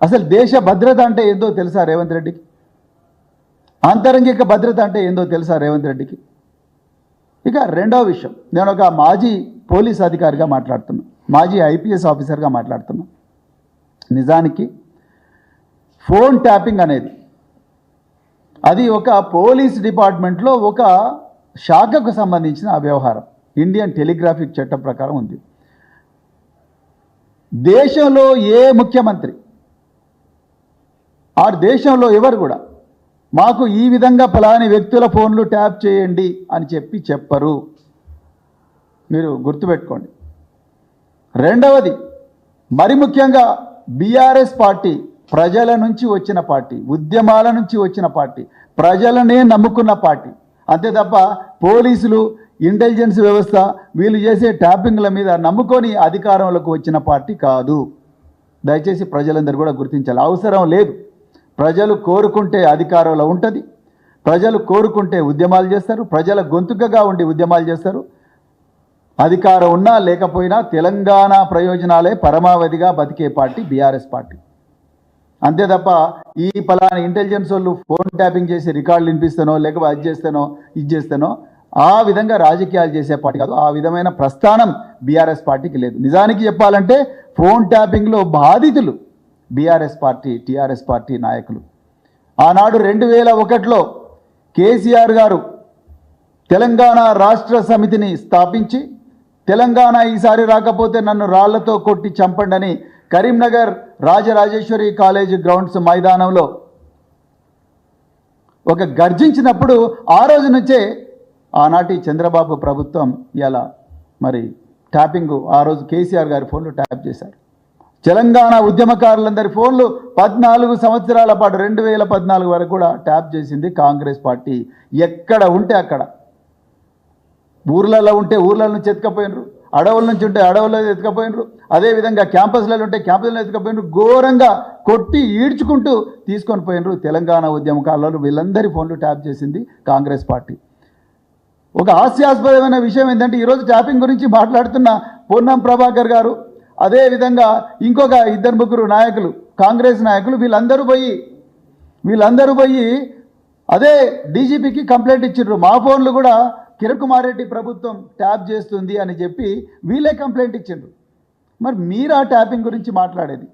అసలు దేశ భద్రత అంటే ఏందో తెలుసా రేవంత్ రెడ్డికి? ఆంతరంగిక భద్రత అంటే ఏందో తెలుసా రేవంత్ రెడ్డికి? ఇక రెండవ విషయం, నేను ఒక మాజీ పోలీస్ అధికారిగా మాట్లాడుతున్నా, మాజీ ఐపీఎస్ ఆఫీసర్గా మాట్లాడుతున్నా. నిజానికి ఫోన్ ట్యాపింగ్ అనేది అది ఒక పోలీస్ డిపార్ట్మెంట్లో ఒక శాఖకు సంబంధించిన వ్యవహారం. ఇండియన్ టెలిగ్రాఫిక్ చట్టం ప్రకారం ఉంది. దేశంలో ఏ ముఖ్యమంత్రి ఆ దేశంలో ఎవరు కూడా మాకు ఈ విధంగా ఫలాని వ్యక్తుల ఫోన్లు ట్యాప్ చేయండి అని చెప్పరు. మీరు గుర్తుపెట్టుకోండి. రెండవది, మరి ముఖ్యంగా బీఆర్ఎస్ పార్టీ ప్రజల నుంచి వచ్చిన పార్టీ, ఉద్యమాల నుంచి వచ్చిన పార్టీ, ప్రజలనే నమ్ముకున్న పార్టీ. అంతే తప్ప పోలీసులు, ఇంటెలిజెన్స్ వ్యవస్థ వీళ్ళు చేసే ట్యాపింగ్ల మీద నమ్ముకొని అధికారంలోకి వచ్చిన పార్టీ కాదు. దయచేసి ప్రజలందరూ కూడా గుర్తించాలి. అవసరం లేదు. ప్రజలు కోరుకుంటే అధికారంలో ఉంటుంది, ప్రజలు కోరుకుంటే ఉద్యమాలు చేస్తారు, ప్రజల గొంతుకగా ఉండి ఉద్యమాలు చేస్తారు. అధికారం ఉన్నా లేకపోయినా తెలంగాణ ప్రయోజనాలే పరమావధిగా బతికే పార్టీ బీఆర్ఎస్ పార్టీ. అంతే తప్ప ఈ పలానా ఇంటెలిజెన్స్ వాళ్ళు ఫోన్ ట్యాపింగ్ చేసి రికార్డులు వినిపిస్తానో లేకపోతే అది చేస్తానో ఇది చేస్తానో ఆ విధంగా రాజకీయాలు చేసే పార్టీ కాదు. ఆ విధమైన ప్రస్థానం బీఆర్ఎస్ పార్టీకి లేదు. నిజానికి చెప్పాలంటే ఫోన్ ట్యాపింగ్లో బాధితులు బీఆర్ఎస్ పార్టీ, టీఆర్ఎస్ పార్టీ నాయకులు. ఆనాడు 2001లో కేసీఆర్ గారు తెలంగాణ రాష్ట్ర సమితిని స్థాపించి తెలంగాణ ఈసారి రాకపోతే నన్ను రాళ్లతో కొట్టి చంపండి అని కరీంనగర్ రాజరాజేశ్వరి కాలేజ్ గ్రౌండ్స్ మైదానంలో ఒక గర్జించినప్పుడు ఆ రోజు నుంచే ఆనాటి చంద్రబాబు ప్రభుత్వం ఇలా మరి ట్యాపింగ్ ఆ రోజు కేసీఆర్ గారి ఫోన్లు ట్యాప్ చేశారు. తెలంగాణ ఉద్యమకారులందరి ఫోన్లు 14 సంవత్సరాల పాటు 2014 వరకు కూడా ట్యాప్ చేసింది కాంగ్రెస్ పార్టీ. ఎక్కడ ఉంటే అక్కడ, ఊర్లలో ఉంటే ఊర్ల నుంచి ఎత్తుకపోయినరు, అడవుల నుంచి ఉంటే అడవుల్లో ఎత్తుకపోయినరు, అదేవిధంగా క్యాంపస్లలో ఉంటే క్యాంపస్లో ఎత్తుకపోయినరు, ఘోరంగా కొట్టి ఈడ్చుకుంటూ తీసుకొని పోయినరు. తెలంగాణ ఉద్యమకారులు వీళ్ళందరి ఫోన్లు ట్యాప్ చేసింది కాంగ్రెస్ పార్టీ. ఒక హాస్యాస్పదమైన విషయం ఏంటంటే ఈరోజు ట్యాపింగ్ గురించి మాట్లాడుతున్న పొన్నం ప్రభాకర్ గారు, అదేవిధంగా ఇంకొక 2-3 నాయకులు, కాంగ్రెస్ నాయకులు వీళ్ళందరూ పోయి అదే డీజీపీకి కంప్లైంట్ ఇచ్చిండ్రు. మా ఫోన్లు కూడా కిరణ్ కుమార్ రెడ్డి ప్రభుత్వం ట్యాప్ చేస్తుంది అని చెప్పి వీళ్ళే కంప్లైంట్ ఇచ్చిండ్రు. మరి మీరు ఆ ట్యాపింగ్ గురించి మాట్లాడేది?